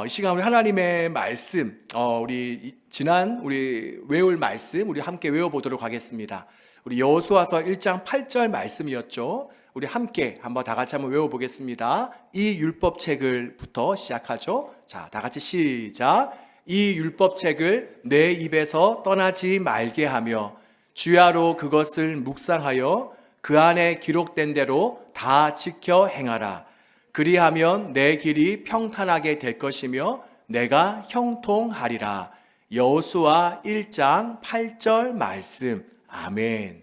이 시간 우리 하나님의 말씀, 우리 외울 말씀, 우리 함께 외워보도록 하겠습니다. 우리 여호수아서 1장 8절 말씀이었죠. 우리 함께 한번 다 같이 한번 외워보겠습니다. 이 율법책을부터 시작하죠. 자, 다 같이 시작. 이 율법책을 내 입에서 떠나지 말게 하며 주야로 그것을 묵상하여 그 안에 기록된 대로 다 지켜 행하라. 그리하면 내 길이 평탄하게 될 것이며 내가 형통하리라. 여호수아 1장 8절 말씀. 아멘.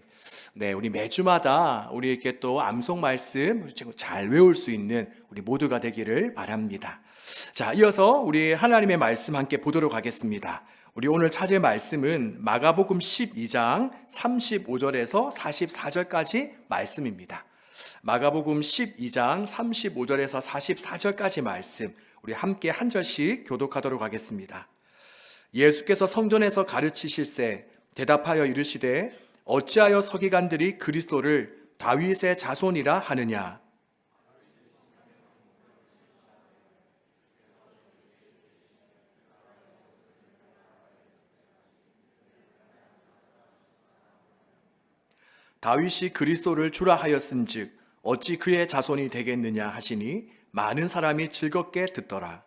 네, 우리 매주마다 우리에게 또 암송 말씀 잘 외울 수 있는 우리 모두가 되기를 바랍니다. 자, 이어서 우리 하나님의 말씀 함께 보도록 하겠습니다. 우리 오늘 찾을 말씀은 마가복음 12장 35절에서 44절까지 말씀입니다. 마가복음 12장 35절에서 44절까지 말씀, 우리 함께 한 절씩 교독하도록 하겠습니다. 예수께서 성전에서 가르치실세 대답하여 이르시되 어찌하여 서기관들이 그리스도를 다윗의 자손이라 하느냐. 다윗이 그리스도를 주라 하였은즉 어찌 그의 자손이 되겠느냐 하시니 많은 사람이 즐겁게 듣더라.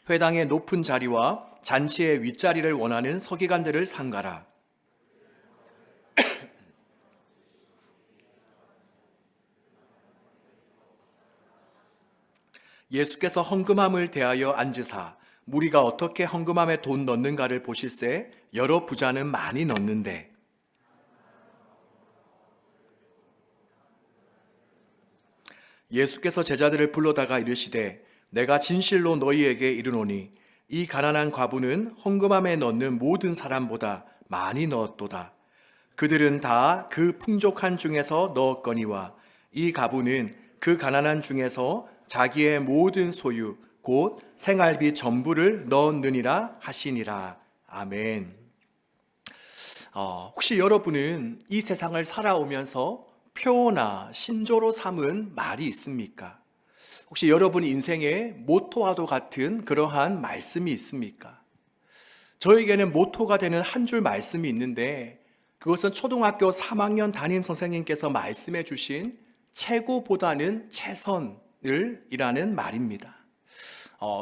회당의 높은 자리와 잔치의 윗자리를 원하는 서기관들을 삼가라. 예수께서 헌금함을 대하여 앉으사 무리가 어떻게 헌금함에 돈 넣는가를 보실세 여러 부자는 많이 넣는데 예수께서 제자들을 불러다가 이르시되 내가 진실로 너희에게 이르노니 이 가난한 과부는 헌금함에 넣는 모든 사람보다 많이 넣었도다. 그들은 다 그 풍족한 중에서 넣었거니와 이 과부는 그 가난한 중에서 자기의 모든 소유 곧 생활비 전부를 넣었느니라 하시니라. 아멘. 혹시 여러분은 이 세상을 살아오면서 표어나 신조로 삼은 말이 있습니까? 혹시 여러분 인생의 모토와도 같은 그러한 말씀이 있습니까? 저에게는 모토가 되는 한 줄 말씀이 있는데 그것은 초등학교 3학년 담임 선생님께서 말씀해 주신 최고보다는 최선을 이라는 말입니다.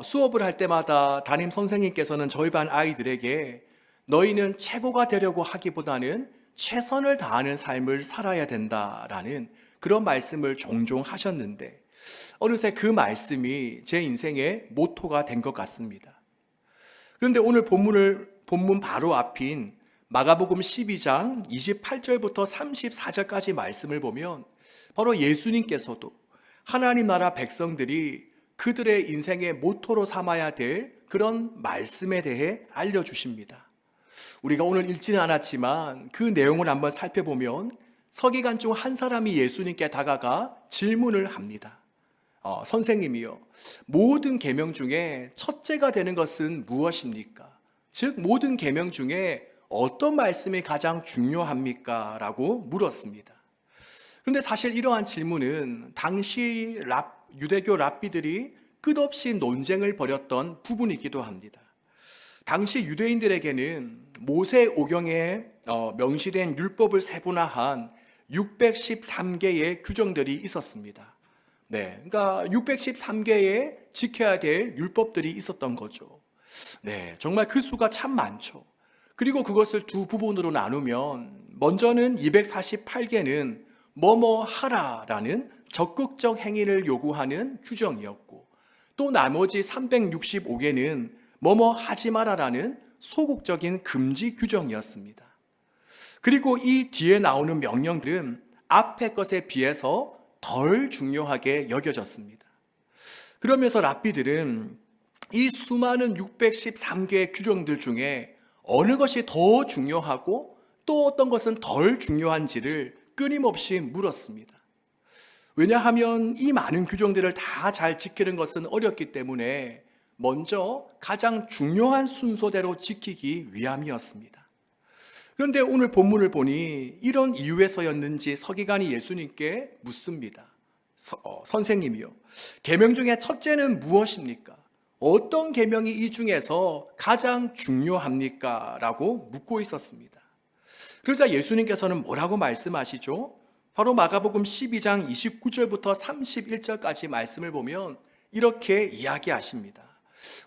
수업을 할 때마다 담임 선생님께서는 저희 반 아이들에게 너희는 최고가 되려고 하기보다는 최선을 다하는 삶을 살아야 된다라는 그런 말씀을 종종 하셨는데 어느새 그 말씀이 제 인생의 모토가 된 것 같습니다. 그런데 오늘 본문 바로 앞인 마가복음 12장 28절부터 34절까지 말씀을 보면 바로 예수님께서도 하나님 나라 백성들이 그들의 인생의 모토로 삼아야 될 그런 말씀에 대해 알려주십니다. 우리가 오늘 읽지는 않았지만 그 내용을 한번 살펴보면 서기관 중 한 사람이 예수님께 다가가 질문을 합니다. 선생님이요, 모든 계명 중에 첫째가 되는 것은 무엇입니까? 즉 모든 계명 중에 어떤 말씀이 가장 중요합니까? 라고 물었습니다. 그런데 사실 이러한 질문은 당시 유대교 랍비들이 끝없이 논쟁을 벌였던 부분이기도 합니다. 당시 유대인들에게는 모세오경에 명시된 율법을 세분화한 613개의 규정들이 있었습니다. 네, 그러니까 613개의 지켜야 될 율법들이 있었던 거죠. 네, 정말 그 수가 참 많죠. 그리고 그것을 두 부분으로 나누면 먼저는 248개는 뭐뭐 하라라는 적극적 행위를 요구하는 규정이었고 또 나머지 365개는 뭐뭐 하지 마라라는 소극적인 금지 규정이었습니다. 그리고 이 뒤에 나오는 명령들은 앞의 것에 비해서 덜 중요하게 여겨졌습니다. 그러면서 랍비들은 이 수많은 613개의 규정들 중에 어느 것이 더 중요하고 또 어떤 것은 덜 중요한지를 끊임없이 물었습니다. 왜냐하면 이 많은 규정들을 다 잘 지키는 것은 어렵기 때문에 먼저 가장 중요한 순서대로 지키기 위함이었습니다. 그런데 오늘 본문을 보니 이런 이유에서였는지 서기관이 예수님께 묻습니다. 선생님이요, 계명 중에 첫째는 무엇입니까? 어떤 계명이 이 중에서 가장 중요합니까? 라고 묻고 있었습니다. 그러자 예수님께서는 뭐라고 말씀하시죠? 바로 마가복음 12장 29절부터 31절까지 말씀을 보면 이렇게 이야기하십니다.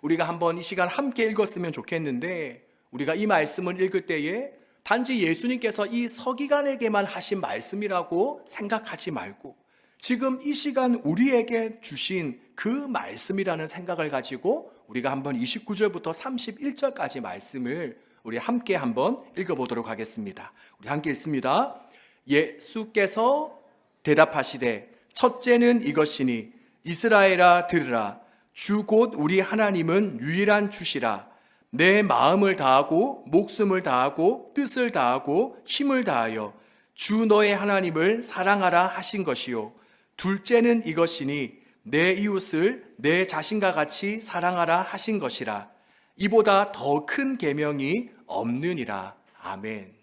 우리가 한번 이 시간 함께 읽었으면 좋겠는데, 우리가 이 말씀을 읽을 때에 단지 예수님께서 이 서기관에게만 하신 말씀이라고 생각하지 말고 지금 이 시간 우리에게 주신 그 말씀이라는 생각을 가지고 우리가 한번 29절부터 31절까지 말씀을 우리 함께 한번 읽어보도록 하겠습니다. 우리 함께 읽습니다. 예수께서 대답하시되 첫째는 이것이니 이스라엘아 들으라. 주 곧 우리 하나님은 유일한 주시라. 내 마음을 다하고 목숨을 다하고 뜻을 다하고 힘을 다하여 주 너의 하나님을 사랑하라 하신 것이요. 둘째는 이것이니 내 이웃을 내 자신과 같이 사랑하라 하신 것이라. 이보다 더 큰 계명이 없느니라. 아멘.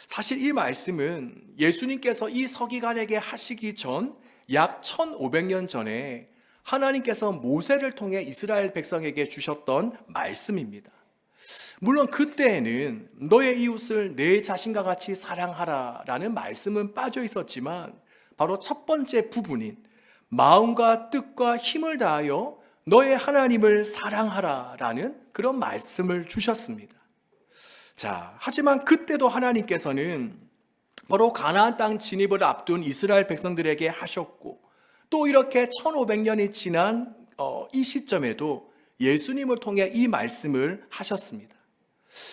사실 이 말씀은 예수님께서 이 서기관에게 하시기 전 약 1500년 전에 하나님께서 모세를 통해 이스라엘 백성에게 주셨던 말씀입니다. 물론 그때에는 너의 이웃을 내 자신과 같이 사랑하라 라는 말씀은 빠져 있었지만 바로 첫 번째 부분인 마음과 뜻과 힘을 다하여 너의 하나님을 사랑하라 라는 그런 말씀을 주셨습니다. 자, 하지만 그때도 하나님께서는 바로 가나안 땅 진입을 앞둔 이스라엘 백성들에게 하셨고, 또 이렇게 1500년이 지난 이 시점에도 예수님을 통해 이 말씀을 하셨습니다.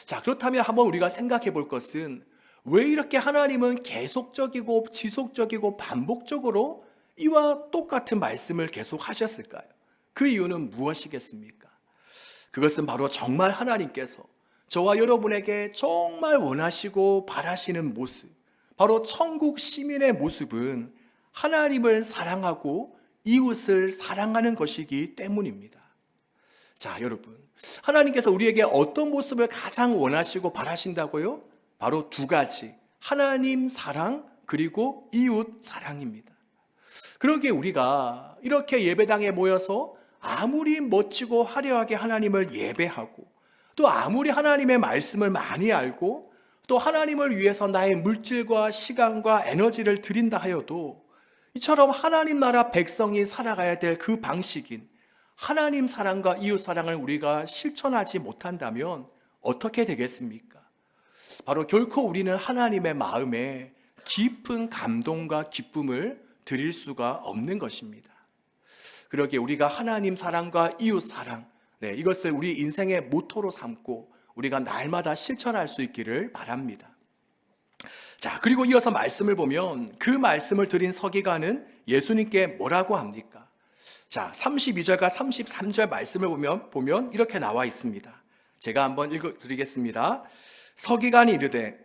자, 그렇다면 한번 우리가 생각해 볼 것은 왜 이렇게 하나님은 계속적이고 지속적이고 반복적으로 이와 똑같은 말씀을 계속 하셨을까요? 그 이유는 무엇이겠습니까? 그것은 바로 정말 하나님께서 저와 여러분에게 정말 원하시고 바라시는 모습, 바로 천국 시민의 모습은 하나님을 사랑하고 이웃을 사랑하는 것이기 때문입니다. 자, 여러분, 하나님께서 우리에게 어떤 모습을 가장 원하시고 바라신다고요? 바로 두 가지, 하나님 사랑 그리고 이웃 사랑입니다. 그러기에 우리가 이렇게 예배당에 모여서 아무리 멋지고 화려하게 하나님을 예배하고, 또 아무리 하나님의 말씀을 많이 알고 또 하나님을 위해서 나의 물질과 시간과 에너지를 드린다 하여도 이처럼 하나님 나라 백성이 살아가야 될 그 방식인 하나님 사랑과 이웃 사랑을 우리가 실천하지 못한다면 어떻게 되겠습니까? 바로 결코 우리는 하나님의 마음에 깊은 감동과 기쁨을 드릴 수가 없는 것입니다. 그러기에 우리가 하나님 사랑과 이웃 사랑, 이것을 우리 인생의 모토로 삼고 우리가 날마다 실천할 수 있기를 바랍니다. 자, 그리고 이어서 말씀을 보면 그 말씀을 드린 서기관은 예수님께 뭐라고 합니까? 자, 32절과 33절 말씀을 보면 이렇게 나와 있습니다. 제가 한번 읽어드리겠습니다. 서기관이 이르되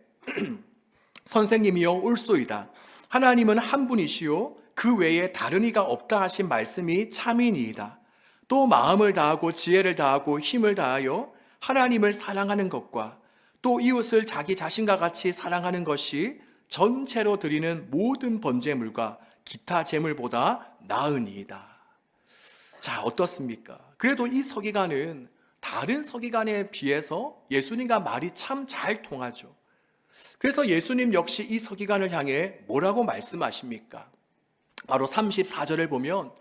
선생님이여 옳소이다. 하나님은 한 분이시요 그 외에 다른 이가 없다 하신 말씀이 참이니이다. 또 마음을 다하고 지혜를 다하고 힘을 다하여 하나님을 사랑하는 것과 또 이웃을 자기 자신과 같이 사랑하는 것이 전체로 드리는 모든 번제물과 기타 제물보다 나으니이다. 자, 어떻습니까? 그래도 이 서기관은 다른 서기관에 비해서 예수님과 말이 참 잘 통하죠. 그래서 예수님 역시 이 서기관을 향해 뭐라고 말씀하십니까? 바로 34절을 보면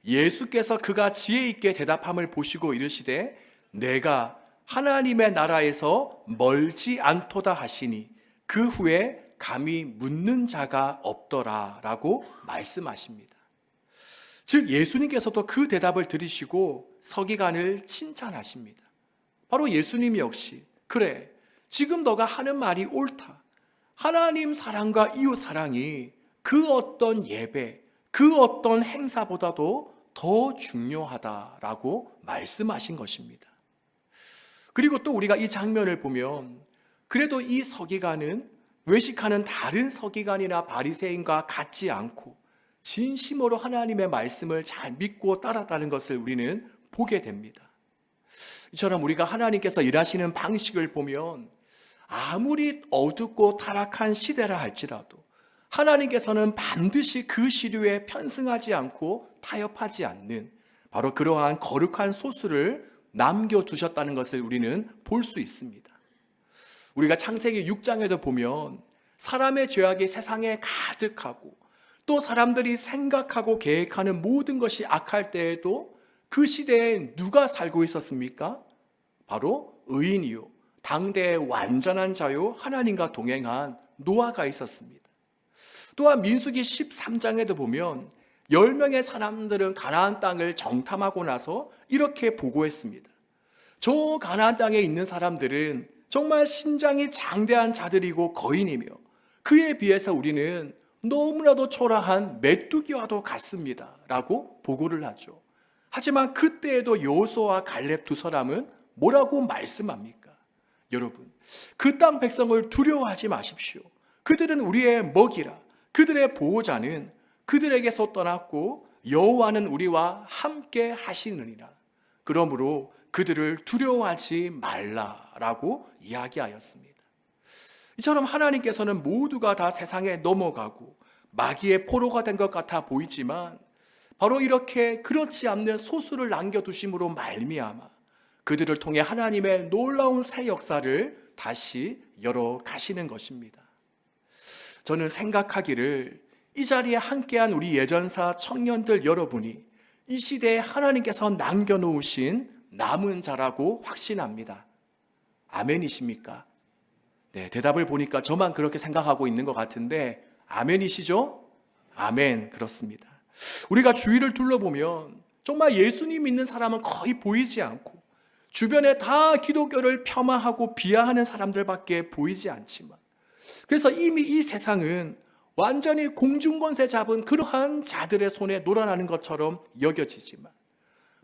예수께서 그가 지혜 있게 대답함을 보시고 이르시되 내가 하나님의 나라에서 멀지 않도다 하시니 그 후에 감히 묻는 자가 없더라 라고 말씀하십니다. 즉 예수님께서도 그 대답을 들으시고 서기관을 칭찬하십니다. 바로 예수님 역시 그래, 지금 너가 하는 말이 옳다. 하나님 사랑과 이웃 사랑이 그 어떤 예배, 그 어떤 행사보다도 더 중요하다라고 말씀하신 것입니다. 그리고 또 우리가 이 장면을 보면 그래도 이 서기관은 외식하는 다른 서기관이나 바리새인과 같지 않고 진심으로 하나님의 말씀을 잘 믿고 따랐다는 것을 우리는 보게 됩니다. 이처럼 우리가 하나님께서 일하시는 방식을 보면 아무리 어둡고 타락한 시대라 할지라도 하나님께서는 반드시 그 시류에 편승하지 않고 타협하지 않는 바로 그러한 거룩한 소수를 남겨두셨다는 것을 우리는 볼 수 있습니다. 우리가 창세기 6장에도 보면 사람의 죄악이 세상에 가득하고 또 사람들이 생각하고 계획하는 모든 것이 악할 때에도 그 시대에 누가 살고 있었습니까? 바로 의인이요, 당대의 완전한 자요, 하나님과 동행한 노아가 있었습니다. 또한 민수기 13장에도 보면 10명의 사람들은 가나안 땅을 정탐하고 나서 이렇게 보고했습니다. 저 가나안 땅에 있는 사람들은 정말 신장이 장대한 자들이고 거인이며 그에 비해서 우리는 너무나도 초라한 메뚜기와도 같습니다 라고 보고를 하죠. 하지만 그때에도 여호수아와 갈렙 두 사람은 뭐라고 말씀합니까? 여러분, 그 땅 백성을 두려워하지 마십시오. 그들은 우리의 먹이라. 그들의 보호자는 그들에게서 떠났고 여호와는 우리와 함께 하시느니라. 그러므로 그들을 두려워하지 말라라고 이야기하였습니다. 이처럼 하나님께서는 모두가 다 세상에 넘어가고 마귀의 포로가 된 것 같아 보이지만 바로 이렇게 그렇지 않는 소수를 남겨두심으로 말미암아 그들을 통해 하나님의 놀라운 새 역사를 다시 열어 가시는 것입니다. 저는 생각하기를 이 자리에 함께한 우리 예전사 청년들 여러분이 이 시대에 하나님께서 남겨놓으신 남은 자라고 확신합니다. 아멘이십니까? 네, 대답을 보니까 저만 그렇게 생각하고 있는 것 같은데 아멘이시죠? 아멘, 그렇습니다. 우리가 주위를 둘러보면 정말 예수님 믿는 사람은 거의 보이지 않고 주변에 다 기독교를 폄하하고 비하하는 사람들밖에 보이지 않지만 그래서 이미 이 세상은 완전히 공중권세 잡은 그러한 자들의 손에 놀아나는 것처럼 여겨지지만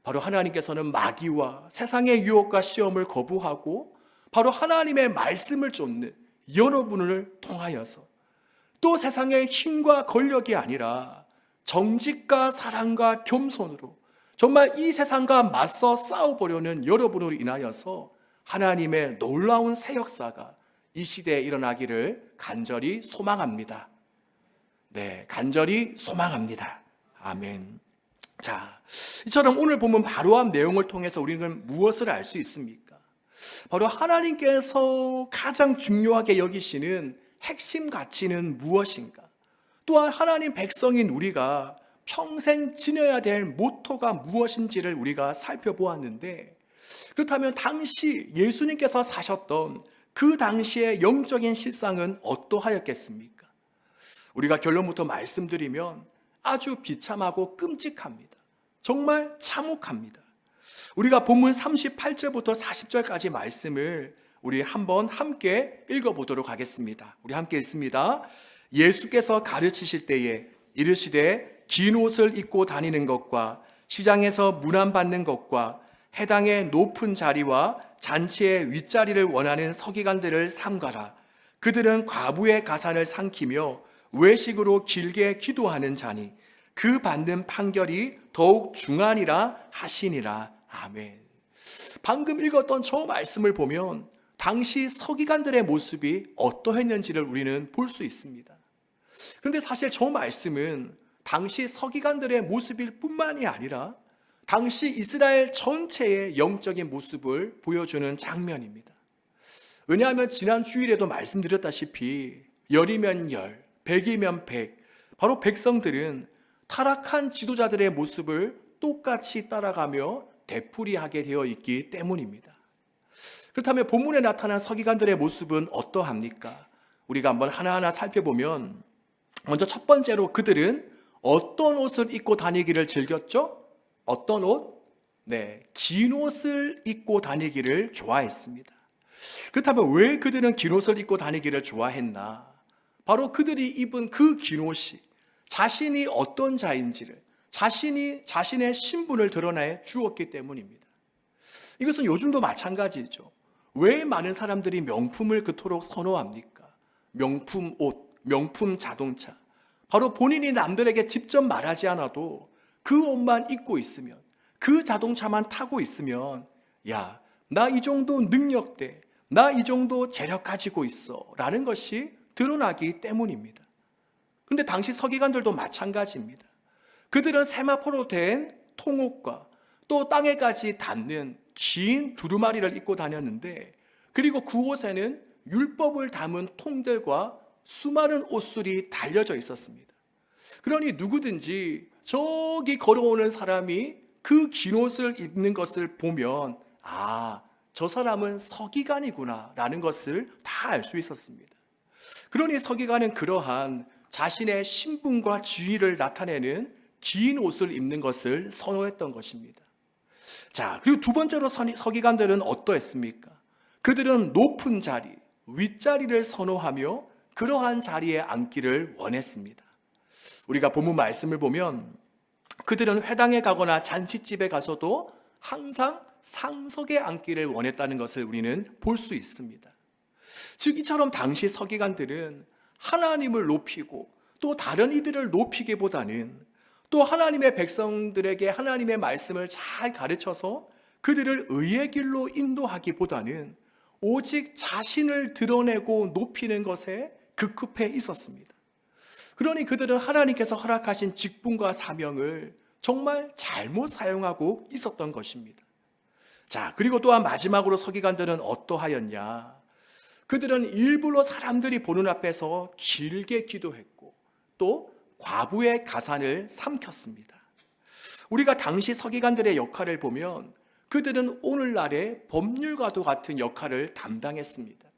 바로 하나님께서는 마귀와 세상의 유혹과 시험을 거부하고 바로 하나님의 말씀을 쫓는 여러분을 통하여서 또 세상의 힘과 권력이 아니라 정직과 사랑과 겸손으로 정말 이 세상과 맞서 싸워보려는 여러분으로 인하여서 하나님의 놀라운 새 역사가 이 시대에 일어나기를 간절히 소망합니다. 네, 간절히 소망합니다. 아멘. 자, 이처럼 오늘 보면 바로한 내용을 통해서 우리는 무엇을 알 수 있습니까? 바로 하나님께서 가장 중요하게 여기시는 핵심 가치는 무엇인가? 또한 하나님 백성인 우리가 평생 지녀야 될 모토가 무엇인지를 우리가 살펴보았는데 그렇다면 당시 예수님께서 사셨던 그 당시의 영적인 실상은 어떠하였겠습니까? 우리가 결론부터 말씀드리면 아주 비참하고 끔찍합니다. 정말 참혹합니다. 우리가 본문 38절부터 40절까지 말씀을 우리 한번 함께 읽어보도록 하겠습니다. 우리 함께 읽습니다. 예수께서 가르치실 때에 이르시되 긴 옷을 입고 다니는 것과 시장에서 문안받는 것과 해당의 높은 자리와 잔치의 윗자리를 원하는 서기관들을 삼가라. 그들은 과부의 가산을 삼키며 외식으로 길게 기도하는 자니 그 받는 판결이 더욱 중하니라 하시니라. 아멘. 방금 읽었던 저 말씀을 보면 당시 서기관들의 모습이 어떠했는지를 우리는 볼 수 있습니다. 그런데 사실 저 말씀은 당시 서기관들의 모습일 뿐만이 아니라 당시 이스라엘 전체의 영적인 모습을 보여주는 장면입니다. 왜냐하면 지난 주일에도 말씀드렸다시피 열이면 열, 백이면 백, 바로 백성들은 타락한 지도자들의 모습을 똑같이 따라가며 되풀이하게 되어 있기 때문입니다. 그렇다면 본문에 나타난 서기관들의 모습은 어떠합니까? 우리가 한번 하나하나 살펴보면 먼저 첫 번째로 그들은 어떤 옷을 입고 다니기를 즐겼죠? 어떤 옷? 네, 긴 옷을 입고 다니기를 좋아했습니다. 그렇다면 왜 그들은 긴 옷을 입고 다니기를 좋아했나? 바로 그들이 입은 그 긴 옷이 자신이 어떤 자인지를 자신의 신분을 드러내 주었기 때문입니다. 이것은 요즘도 마찬가지죠. 왜 많은 사람들이 명품을 그토록 선호합니까? 명품 옷, 명품 자동차. 바로 본인이 남들에게 직접 말하지 않아도 그 옷만 입고 있으면, 그 자동차만 타고 있으면 야, 나 이 정도 능력돼, 나 이 정도 재력 가지고 있어 라는 것이 드러나기 때문입니다. 근데 당시 서기관들도 마찬가지입니다. 그들은 세마포로 된 통옷과 또 땅에까지 닿는 긴 두루마리를 입고 다녔는데, 그리고 그 옷에는 율법을 담은 통들과 수많은 옷술이 달려져 있었습니다. 그러니 누구든지 저기 걸어오는 사람이 그 긴 옷을 입는 것을 보면 저 사람은 서기관이구나 라는 것을 다 알 수 있었습니다. 그러니 서기관은 그러한 자신의 신분과 지위를 나타내는 긴 옷을 입는 것을 선호했던 것입니다. 자, 그리고 두 번째로 서기관들은 어떠했습니까? 그들은 높은 자리, 윗자리를 선호하며 그러한 자리에 앉기를 원했습니다. 우리가 본문 말씀을 보면 그들은 회당에 가거나 잔치집에 가서도 항상 상석에 앉기를 원했다는 것을 우리는 볼 수 있습니다. 즉 이처럼 당시 서기관들은 하나님을 높이고 또 다른 이들을 높이기보다는 또 하나님의 백성들에게 하나님의 말씀을 잘 가르쳐서 그들을 의의 길로 인도하기보다는 오직 자신을 드러내고 높이는 것에 급급해 있었습니다. 그러니 그들은 하나님께서 허락하신 직분과 사명을 정말 잘못 사용하고 있었던 것입니다. 자, 그리고 또한 마지막으로 서기관들은 어떠하였냐? 그들은 일부러 사람들이 보는 앞에서 길게 기도했고 또 과부의 가산을 삼켰습니다. 우리가 당시 서기관들의 역할을 보면 그들은 오늘날의 법률가도 같은 역할을 담당했습니다.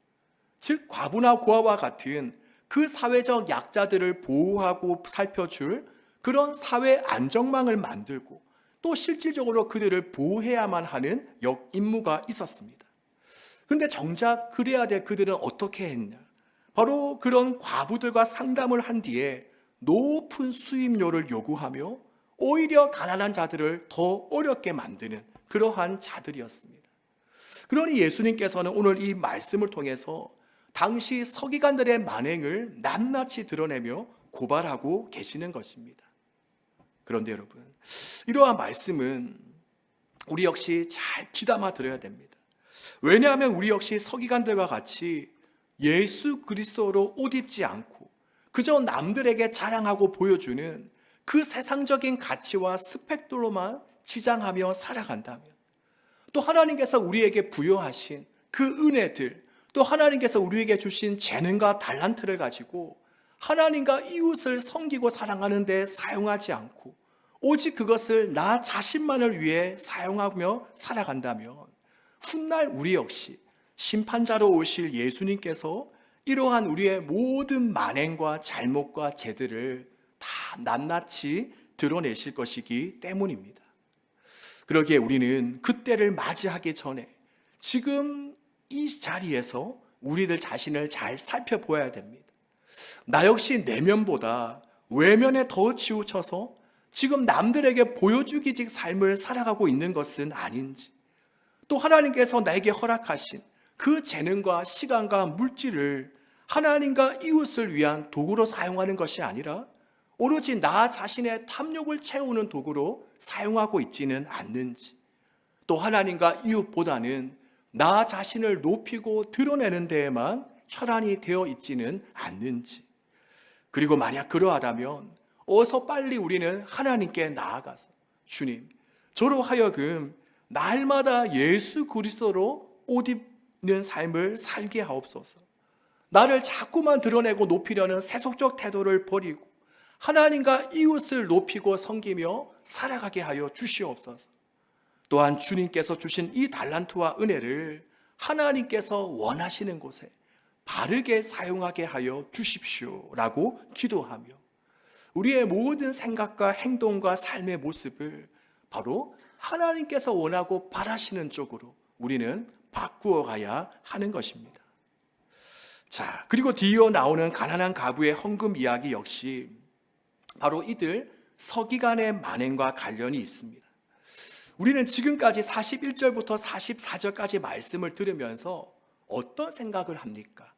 즉 과부나 고아와 같은 그 사회적 약자들을 보호하고 살펴줄 그런 사회 안정망을 만들고 또 실질적으로 그들을 보호해야만 하는 임무가 있었습니다. 그런데 정작 그래야 될 그들은 어떻게 했냐? 바로 그런 과부들과 상담을 한 뒤에 높은 수임료를 요구하며 오히려 가난한 자들을 더 어렵게 만드는 그러한 자들이었습니다. 그러니 예수님께서는 오늘 이 말씀을 통해서 당시 서기관들의 만행을 낱낱이 드러내며 고발하고 계시는 것입니다. 그런데 여러분, 이러한 말씀은 우리 역시 잘 귀담아 들어야 됩니다. 왜냐하면 우리 역시 서기관들과 같이 예수 그리스도로 옷 입지 않고 그저 남들에게 자랑하고 보여주는 그 세상적인 가치와 스펙들로만 치장하며 살아간다면, 또 하나님께서 우리에게 부여하신 그 은혜들, 또 하나님께서 우리에게 주신 재능과 달란트를 가지고 하나님과 이웃을 섬기고 사랑하는 데 사용하지 않고 오직 그것을 나 자신만을 위해 사용하며 살아간다면 훗날 우리 역시 심판자로 오실 예수님께서 이러한 우리의 모든 만행과 잘못과 죄들을 다 낱낱이 드러내실 것이기 때문입니다. 그러기에 우리는 그때를 맞이하기 전에 지금 이 자리에서 우리들 자신을 잘 살펴보아야 됩니다. 나 역시 내면보다 외면에 더 치우쳐서 지금 남들에게 보여주기식 삶을 살아가고 있는 것은 아닌지, 또 하나님께서 나에게 허락하신 그 재능과 시간과 물질을 하나님과 이웃을 위한 도구로 사용하는 것이 아니라 오로지 나 자신의 탐욕을 채우는 도구로 사용하고 있지는 않는지, 또 하나님과 이웃보다는 나 자신을 높이고 드러내는 데에만 혈안이 되어 있지는 않는지, 그리고 만약 그러하다면 어서 빨리 우리는 하나님께 나아가서 주님, 저로 하여금 날마다 예수 그리스도로 옷 입는 삶을 살게 하옵소서. 나를 자꾸만 드러내고 높이려는 세속적 태도를 버리고 하나님과 이웃을 높이고 섬기며 살아가게 하여 주시옵소서. 또한 주님께서 주신 이 달란트와 은혜를 하나님께서 원하시는 곳에 바르게 사용하게 하여 주십시오라고 기도하며 우리의 모든 생각과 행동과 삶의 모습을 바로 하나님께서 원하고 바라시는 쪽으로 우리는 바꾸어 가야 하는 것입니다. 자, 그리고 뒤이어 나오는 가난한 가부의 헌금 이야기 역시 바로 이들 서기관의 만행과 관련이 있습니다. 우리는 지금까지 41절부터 44절까지 말씀을 들으면서 어떤 생각을 합니까?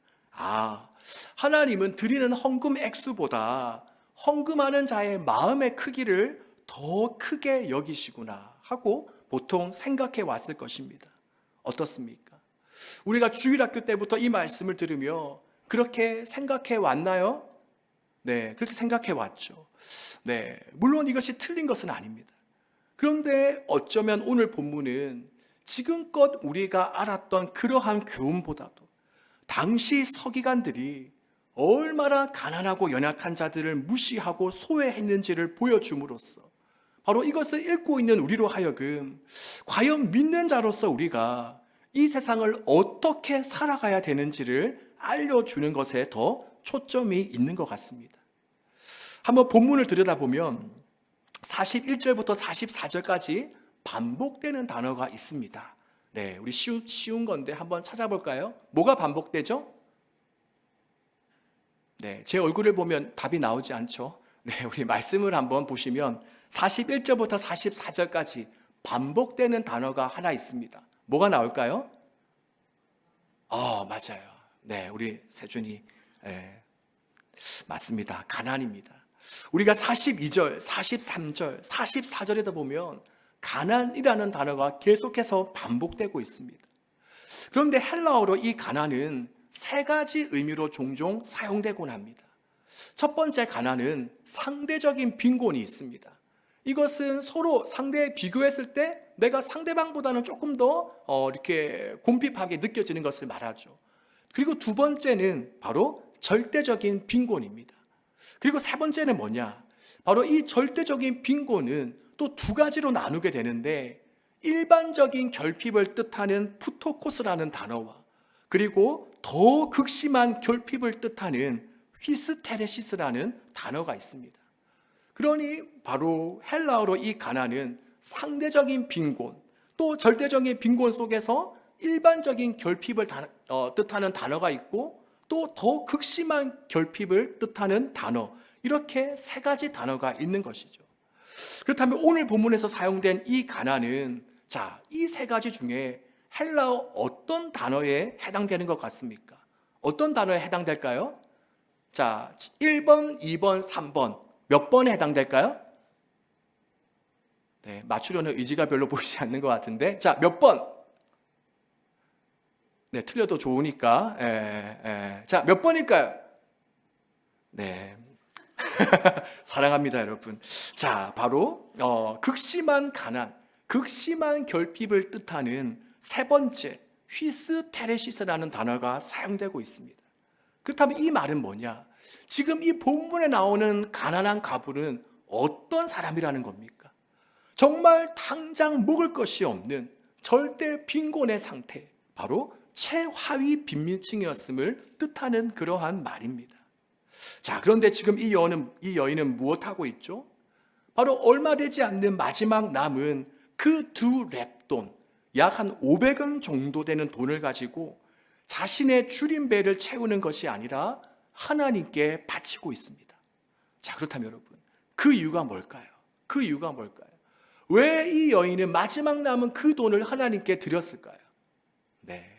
하나님은 드리는 헌금 액수보다 헌금하는 자의 마음의 크기를 더 크게 여기시구나 하고 보통 생각해 왔을 것입니다. 어떻습니까? 우리가 주일학교 때부터 이 말씀을 들으며 그렇게 생각해 왔나요? 네, 그렇게 생각해 왔죠. 네, 물론 이것이 틀린 것은 아닙니다. 그런데 어쩌면 오늘 본문은 지금껏 우리가 알았던 그러한 교훈보다도 당시 서기관들이 얼마나 가난하고 연약한 자들을 무시하고 소외했는지를 보여줌으로써 바로 이것을 읽고 있는 우리로 하여금 과연 믿는 자로서 우리가 이 세상을 어떻게 살아가야 되는지를 알려주는 것에 더 초점이 있는 것 같습니다. 한번 본문을 들여다보면 41절부터 44절까지 반복되는 단어가 있습니다. 네, 우리 쉬운 건데 한번 찾아볼까요? 뭐가 반복되죠? 네, 제 얼굴을 보면 답이 나오지 않죠? 네, 우리 말씀을 한번 보시면 41절부터 44절까지 반복되는 단어가 하나 있습니다. 뭐가 나올까요? 맞아요. 네, 우리 세준이 맞습니다. 가난입니다. 우리가 42절, 43절, 44절에다 보면 가난이라는 단어가 계속해서 반복되고 있습니다. 그런데 헬라어로 이 가난은 세 가지 의미로 종종 사용되곤 합니다. 첫 번째 가난은 상대적인 빈곤이 있습니다. 이것은 서로 상대에 비교했을 때 내가 상대방보다는 조금 더 이렇게 곰핍하게 느껴지는 것을 말하죠. 그리고 두 번째는 바로 절대적인 빈곤입니다. 그리고 세 번째는 뭐냐? 바로 이 절대적인 빈곤은 또 두 가지로 나누게 되는데 일반적인 결핍을 뜻하는 푸토코스라는 단어와 그리고 더 극심한 결핍을 뜻하는 휘스테레시스라는 단어가 있습니다. 그러니 바로 헬라어로 이 가난은 상대적인 빈곤, 또 절대적인 빈곤 속에서 일반적인 결핍을 뜻하는 단어가 있고 또 더 극심한 결핍을 뜻하는 단어, 이렇게 세 가지 단어가 있는 것이죠. 그렇다면 오늘 본문에서 사용된 이 가난은 이 세 가지 중에 헬라어 어떤 단어에 해당되는 것 같습니까? 어떤 단어에 해당될까요? 1번, 2번, 3번 몇 번에 해당될까요? 네, 맞추려는 의지가 별로 보이지 않는 것 같은데 몇 번? 네, 틀려도 좋으니까 몇 번일까요? 네, 사랑합니다 여러분. 바로 극심한 가난, 극심한 결핍을 뜻하는 세 번째 휘스테레시스라는 단어가 사용되고 있습니다. 그렇다면 이 말은 뭐냐? 지금 이 본문에 나오는 가난한 과부는 어떤 사람이라는 겁니까? 정말 당장 먹을 것이 없는 절대 빈곤의 상태, 바로 최하위 빈민층이었음을 뜻하는 그러한 말입니다. 그런데 지금 이 여인은 무엇하고 있죠? 바로 얼마 되지 않는 마지막 남은 그 두 렙돈, 약 한 500원 정도 되는 돈을 가지고 자신의 줄임배를 채우는 것이 아니라 하나님께 바치고 있습니다. 그렇다면 여러분, 그 이유가 뭘까요? 그 이유가 뭘까요? 왜 이 여인은 마지막 남은 그 돈을 하나님께 드렸을까요? 네,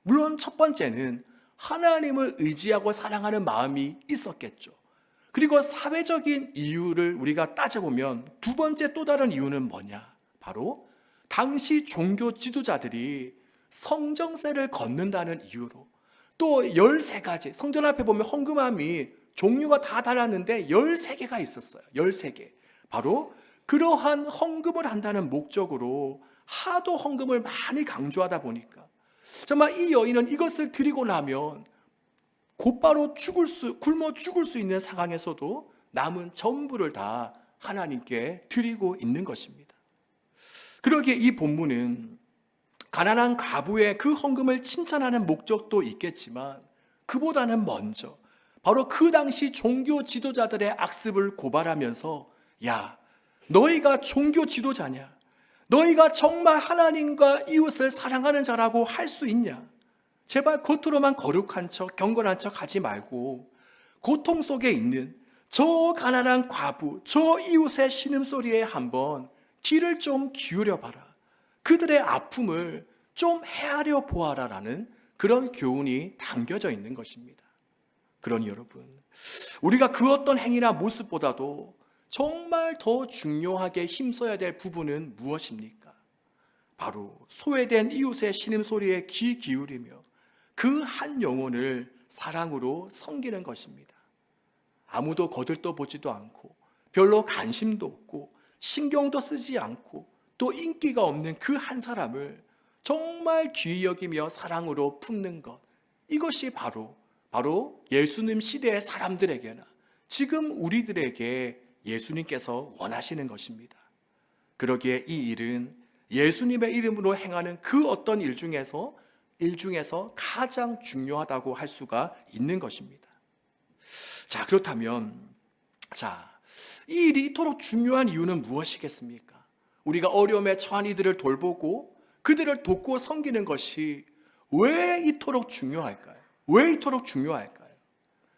물론 첫 번째는 하나님을 의지하고 사랑하는 마음이 있었겠죠. 그리고 사회적인 이유를 우리가 따져보면 두 번째 또 다른 이유는 뭐냐? 바로 당시 종교 지도자들이 성정세를 걷는다는 이유로 또 13가지, 성전 앞에 보면 헌금함이 종류가 다 달랐는데 13개가 있었어요. 13개. 바로 그러한 헌금을 한다는 목적으로 하도 헌금을 많이 강조하다 보니까 정말 이 여인은 이것을 드리고 나면 곧바로 굶어 죽을 수 있는 상황에서도 남은 전부를 다 하나님께 드리고 있는 것입니다. 그러기에 이 본문은 가난한 과부의 그 헌금을 칭찬하는 목적도 있겠지만 그보다는 먼저 바로 그 당시 종교 지도자들의 악습을 고발하면서 너희가 종교 지도자냐? 너희가 정말 하나님과 이웃을 사랑하는 자라고 할 수 있냐? 제발 겉으로만 거룩한 척, 경건한 척 하지 말고 고통 속에 있는 저 가난한 과부, 저 이웃의 신음소리에 한번 귀를 좀 기울여 봐라. 그들의 아픔을 좀 헤아려 보아라라는 그런 교훈이 담겨져 있는 것입니다. 그러니 여러분, 우리가 그 어떤 행위나 모습보다도 정말 더 중요하게 힘써야 될 부분은 무엇입니까? 바로 소외된 이웃의 신음소리에 귀 기울이며 그 한 영혼을 사랑으로 섬기는 것입니다. 아무도 거들떠보지도 않고 별로 관심도 없고 신경도 쓰지 않고 또 인기가 없는 그 한 사람을 정말 귀히 여기며 사랑으로 품는 것, 이것이 바로 예수님 시대의 사람들에게나 지금 우리들에게 예수님께서 원하시는 것입니다. 그러기에 이 일은 예수님의 이름으로 행하는 그 어떤 일 중에서 가장 중요하다고 할 수가 있는 것입니다. 자, 그렇다면 이 일이 이토록 중요한 이유는 무엇이겠습니까? 우리가 어려움에 처한 이들을 돌보고 그들을 돕고 섬기는 것이 왜 이토록 중요할까요? 왜 이토록 중요할까요?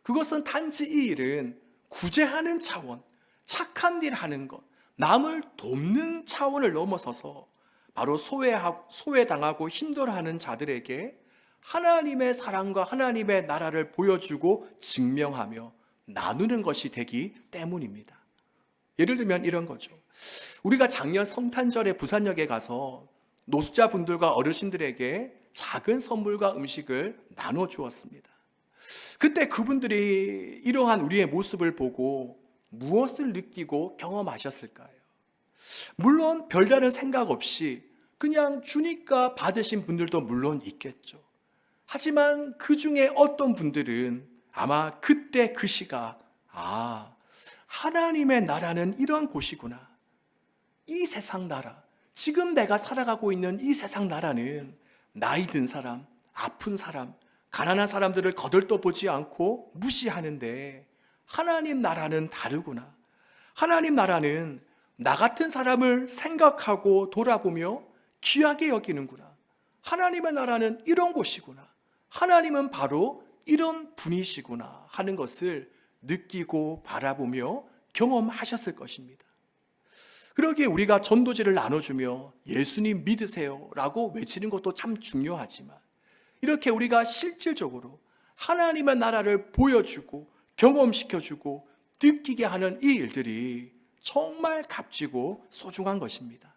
그것은 단지 이 일은 구제하는 차원, 착한 일 하는 것, 남을 돕는 차원을 넘어서서 바로 소외당하고 힘들어하는 자들에게 하나님의 사랑과 하나님의 나라를 보여주고 증명하며 나누는 것이 되기 때문입니다. 예를 들면 이런 거죠. 우리가 작년 성탄절에 부산역에 가서 노숙자분들과 어르신들에게 작은 선물과 음식을 나눠 주었습니다. 그때 그분들이 이러한 우리의 모습을 보고 무엇을 느끼고 경험하셨을까요? 물론 별다른 생각 없이 그냥 주니까 받으신 분들도 물론 있겠죠. 하지만 그 중에 어떤 분들은 아마 그때 그 시가 하나님의 나라는 이런 곳이구나. 이 세상 나라, 지금 내가 살아가고 있는 이 세상 나라는 나이 든 사람, 아픈 사람, 가난한 사람들을 거들떠보지 않고 무시하는데 하나님 나라는 다르구나. 하나님 나라는 나 같은 사람을 생각하고 돌아보며 귀하게 여기는구나. 하나님의 나라는 이런 곳이구나. 하나님은 바로 이런 분이시구나 하는 것을 느끼고 바라보며 경험하셨을 것입니다. 그러기에 우리가 전도지를 나눠주며 예수님 믿으세요 라고 외치는 것도 참 중요하지만 이렇게 우리가 실질적으로 하나님의 나라를 보여주고 경험시켜주고 느끼게 하는 이 일들이 정말 값지고 소중한 것입니다.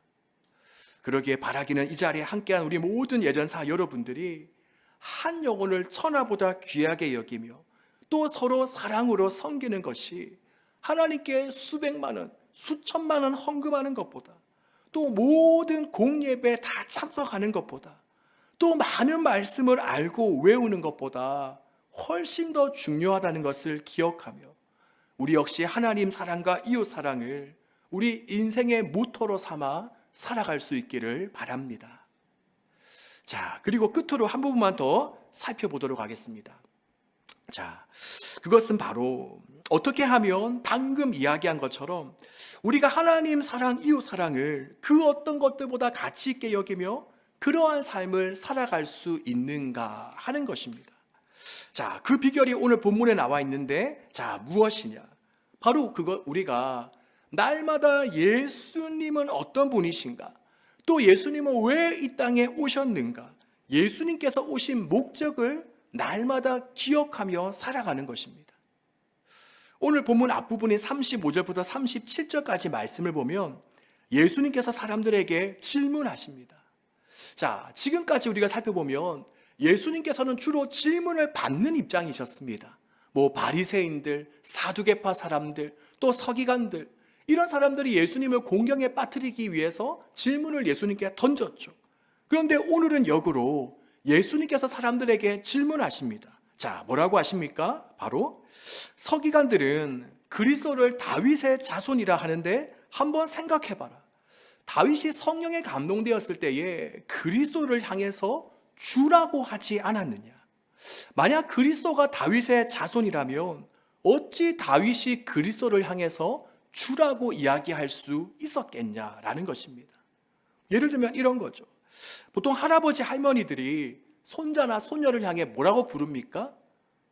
그러기에 바라기는 이 자리에 함께한 우리 모든 예전사 여러분들이 한 영혼을 천하보다 귀하게 여기며 또 서로 사랑으로 섬기는 것이 하나님께 수백만 원, 수천만 원 헌금하는 것보다 또 모든 공예배에 다 참석하는 것보다 또 많은 말씀을 알고 외우는 것보다 훨씬 더 중요하다는 것을 기억하며 우리 역시 하나님 사랑과 이웃 사랑을 우리 인생의 모토로 삼아 살아갈 수 있기를 바랍니다. 자, 그리고 끝으로 한 부분만 더 살펴보도록 하겠습니다. 자, 그것은 바로 어떻게 하면 방금 이야기한 것처럼 우리가 하나님 사랑, 이웃 사랑을 그 어떤 것들보다 가치 있게 여기며 그러한 삶을 살아갈 수 있는가 하는 것입니다. 자, 그 비결이 오늘 본문에 나와 있는데, 자, 무엇이냐? 바로 그것, 우리가 날마다 예수님은 어떤 분이신가? 또 예수님은 왜 이 땅에 오셨는가? 예수님께서 오신 목적을 날마다 기억하며 살아가는 것입니다. 오늘 본문 앞부분인 35절부터 37절까지 말씀을 보면 예수님께서 사람들에게 질문하십니다. 자, 지금까지 우리가 살펴보면 예수님께서는 주로 질문을 받는 입장이셨습니다. 바리새인들, 사두개파 사람들, 또 서기관들, 이런 사람들이 예수님을 공경에 빠뜨리기 위해서 질문을 예수님께 던졌죠. 그런데 오늘은 역으로 예수님께서 사람들에게 질문하십니다. 자, 뭐라고 하십니까? 바로 서기관들은 그리스도를 다윗의 자손이라 하는데 한번 생각해봐라. 다윗이 성령에 감동되었을 때에 그리스도를 향해서 주라고 하지 않았느냐? 만약 그리스도가 다윗의 자손이라면 어찌 다윗이 그리스도를 향해서 주라고 이야기할 수 있었겠냐라는 것입니다. 예를 들면 이런 거죠. 보통 할아버지 할머니들이 손자나 손녀를 향해 뭐라고 부릅니까?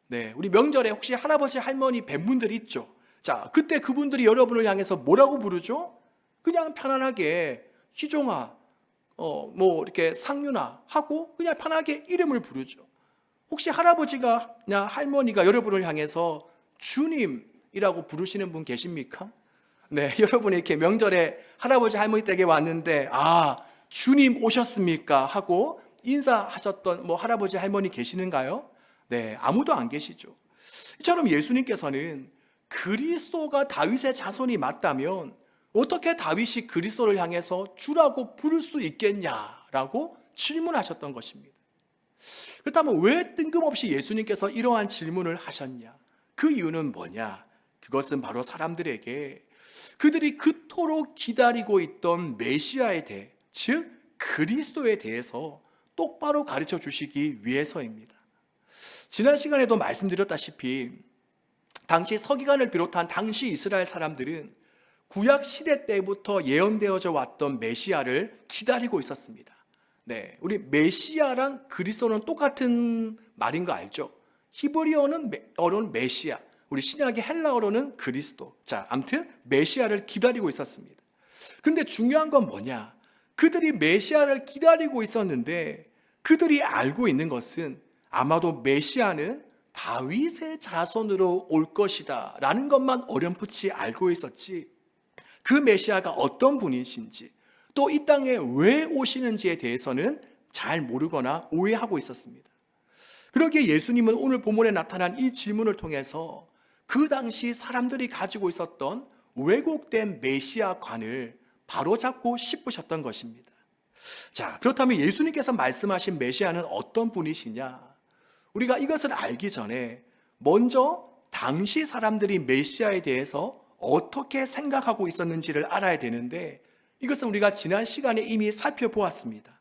네, 우리 명절에 혹시 할아버지 할머니 뵌 분들이 있죠. 자, 그때 그분들이 여러분을 향해서 뭐라고 부르죠? 그냥 편안하게 희종아, 이렇게 상윤아 하고 그냥 편하게 이름을 부르죠. 혹시 할아버지가냐 할머니가 여러분을 향해서 주님이라고 부르시는 분 계십니까? 네, 여러분이 이렇게 명절에 할아버지 할머니 댁에 왔는데 주님 오셨습니까? 하고 인사하셨던 할아버지 할머니 계시는가요? 네, 아무도 안 계시죠. 이처럼 예수님께서는 그리스도가 다윗의 자손이 맞다면 어떻게 다윗이 그리스도를 향해서 주라고 부를 수 있겠냐라고 질문하셨던 것입니다. 그렇다면 왜 뜬금없이 예수님께서 이러한 질문을 하셨냐? 그 이유는 뭐냐? 그것은 바로 사람들에게 그들이 그토록 기다리고 있던 메시아에 대해, 즉 그리스도에 대해서 똑바로 가르쳐 주시기 위해서입니다. 지난 시간에도 말씀드렸다시피 당시 서기관을 비롯한 당시 이스라엘 사람들은 구약 시대 때부터 예언되어져 왔던 메시아를 기다리고 있었습니다. 네, 우리 메시아랑 그리스도는 똑같은 말인 거 알죠? 히브리어는 메시아, 우리 신약의 헬라어로는 그리스도. 자, 아무튼 메시아를 기다리고 있었습니다. 그런데 중요한 건 뭐냐? 그들이 메시아를 기다리고 있었는데 그들이 알고 있는 것은 아마도 메시아는 다윗의 자손으로 올 것이다 라는 것만 어렴풋이 알고 있었지, 그 메시아가 어떤 분이신지 또 이 땅에 왜 오시는지에 대해서는 잘 모르거나 오해하고 있었습니다. 그러기에 예수님은 오늘 본문에 나타난 이 질문을 통해서 그 당시 사람들이 가지고 있었던 왜곡된 메시아관을 바로잡고 싶으셨던 것입니다. 자, 그렇다면 예수님께서 말씀하신 메시아는 어떤 분이시냐? 우리가 이것을 알기 전에 먼저 당시 사람들이 메시아에 대해서 어떻게 생각하고 있었는지를 알아야 되는데, 이것은 우리가 지난 시간에 이미 살펴보았습니다.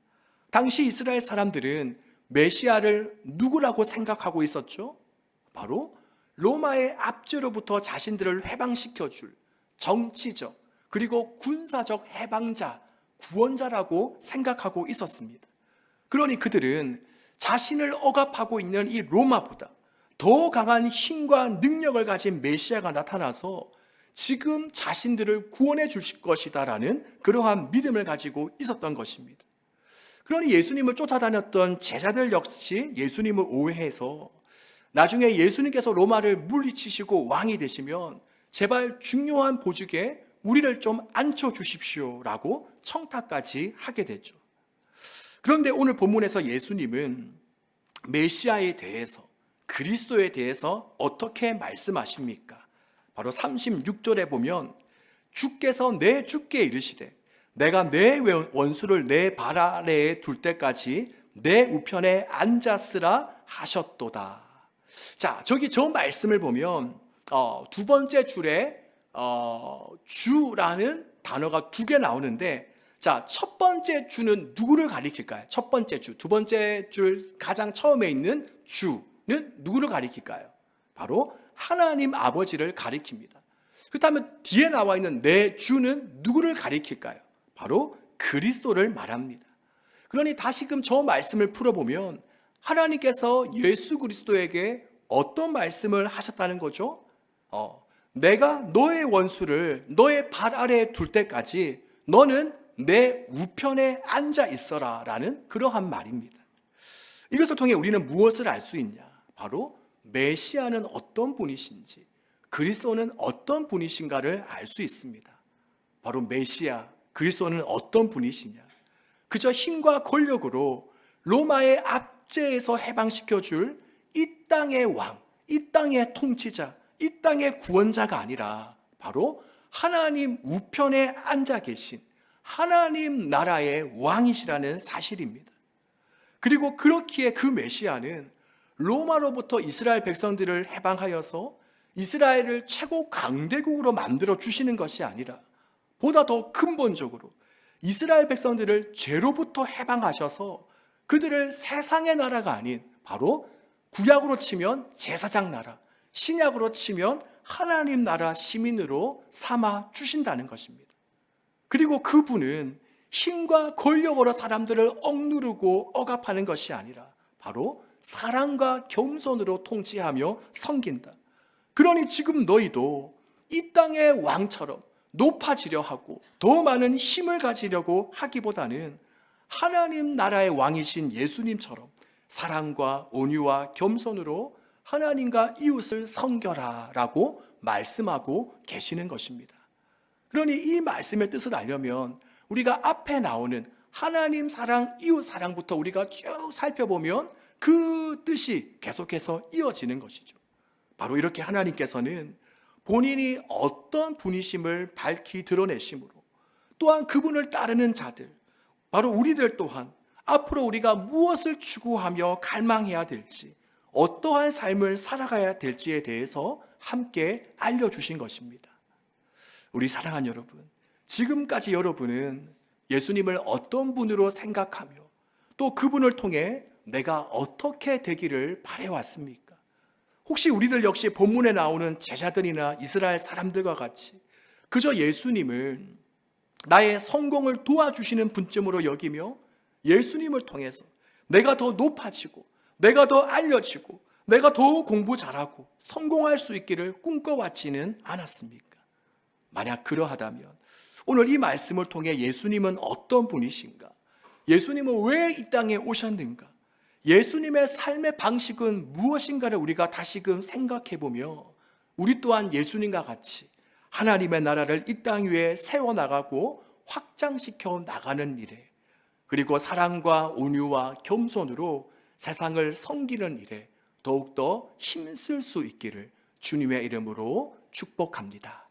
당시 이스라엘 사람들은 메시아를 누구라고 생각하고 있었죠? 바로 로마의 압제로부터 자신들을 해방시켜줄 정치적 그리고 군사적 해방자, 구원자라고 생각하고 있었습니다. 그러니 그들은 자신을 억압하고 있는 이 로마보다 더 강한 힘과 능력을 가진 메시아가 나타나서 지금 자신들을 구원해 주실 것이다라는 그러한 믿음을 가지고 있었던 것입니다. 그러니 예수님을 쫓아다녔던 제자들 역시 예수님을 오해해서 나중에 예수님께서 로마를 물리치시고 왕이 되시면 제발 중요한 보직에 우리를 좀 앉혀주십시오라고 청탁까지 하게 되죠. 그런데 오늘 본문에서 예수님은 메시아에 대해서, 그리스도에 대해서 어떻게 말씀하십니까? 바로 36절에 보면 주께서 내 주께 이르시되 내가 내 원수를 내 발 아래에 둘 때까지 내 우편에 앉았으라 하셨도다. 자, 저기 저 말씀을 보면 두 번째 줄에 주라는 단어가 두 개 나오는데, 자, 첫 번째 주는 누구를 가리킬까요? 첫 번째 주, 두 번째 줄 가장 처음에 있는 주는 누구를 가리킬까요? 바로 하나님 아버지를 가리킵니다. 그렇다면 뒤에 나와 있는 내 주는 누구를 가리킬까요? 바로 그리스도를 말합니다. 그러니 다시금 저 말씀을 풀어보면 하나님께서 예수 그리스도에게 어떤 말씀을 하셨다는 거죠? 내가 너의 원수를 너의 발 아래에 둘 때까지 너는 내 우편에 앉아 있어라 라는 그러한 말입니다. 이것을 통해 우리는 무엇을 알 수 있냐? 바로 메시아는 어떤 분이신지, 그리스도는 어떤 분이신가를 알 수 있습니다. 바로 메시아, 그리스도는 어떤 분이시냐? 그저 힘과 권력으로 로마의 압제에서 해방시켜줄 이 땅의 왕, 이 땅의 통치자, 이 땅의 구원자가 아니라 바로 하나님 우편에 앉아 계신 하나님 나라의 왕이시라는 사실입니다. 그리고 그렇기에 그 메시아는 로마로부터 이스라엘 백성들을 해방하여서 이스라엘을 최고 강대국으로 만들어 주시는 것이 아니라 보다 더 근본적으로 이스라엘 백성들을 죄로부터 해방하셔서 그들을 세상의 나라가 아닌 바로 구약으로 치면 제사장 나라, 신약으로 치면 하나님 나라 시민으로 삼아 주신다는 것입니다. 그리고 그분은 힘과 권력으로 사람들을 억누르고 억압하는 것이 아니라 바로 사랑과 겸손으로 통치하며 섬긴다. 그러니 지금 너희도 이 땅의 왕처럼 높아지려 하고 더 많은 힘을 가지려고 하기보다는 하나님 나라의 왕이신 예수님처럼 사랑과 온유와 겸손으로 하나님과 이웃을 섬겨라 라고 말씀하고 계시는 것입니다. 그러니 이 말씀의 뜻을 알려면 우리가 앞에 나오는 하나님 사랑, 이웃 사랑부터 우리가 쭉 살펴보면 그 뜻이 계속해서 이어지는 것이죠. 바로 이렇게 하나님께서는 본인이 어떤 분이심을 밝히 드러내심으로, 또한 그분을 따르는 자들, 바로 우리들 또한 앞으로 우리가 무엇을 추구하며 갈망해야 될지, 어떠한 삶을 살아가야 될지에 대해서 함께 알려주신 것입니다. 우리 사랑하는 여러분, 지금까지 여러분은 예수님을 어떤 분으로 생각하며 또 그분을 통해 내가 어떻게 되기를 바라왔습니까? 혹시 우리들 역시 본문에 나오는 제자들이나 이스라엘 사람들과 같이 그저 예수님을 나의 성공을 도와주시는 분쯤으로 여기며 예수님을 통해서 내가 더 높아지고, 내가 더 알려지고, 내가 더 공부 잘하고 성공할 수 있기를 꿈꿔왔지는 않았습니까? 만약 그러하다면 오늘 이 말씀을 통해 예수님은 어떤 분이신가? 예수님은 왜 이 땅에 오셨는가? 예수님의 삶의 방식은 무엇인가를 우리가 다시금 생각해보며 우리 또한 예수님과 같이 하나님의 나라를 이 땅 위에 세워나가고 확장시켜 나가는 일에, 그리고 사랑과 온유와 겸손으로 세상을 섬기는 일에 더욱더 힘쓸 수 있기를 주님의 이름으로 축복합니다.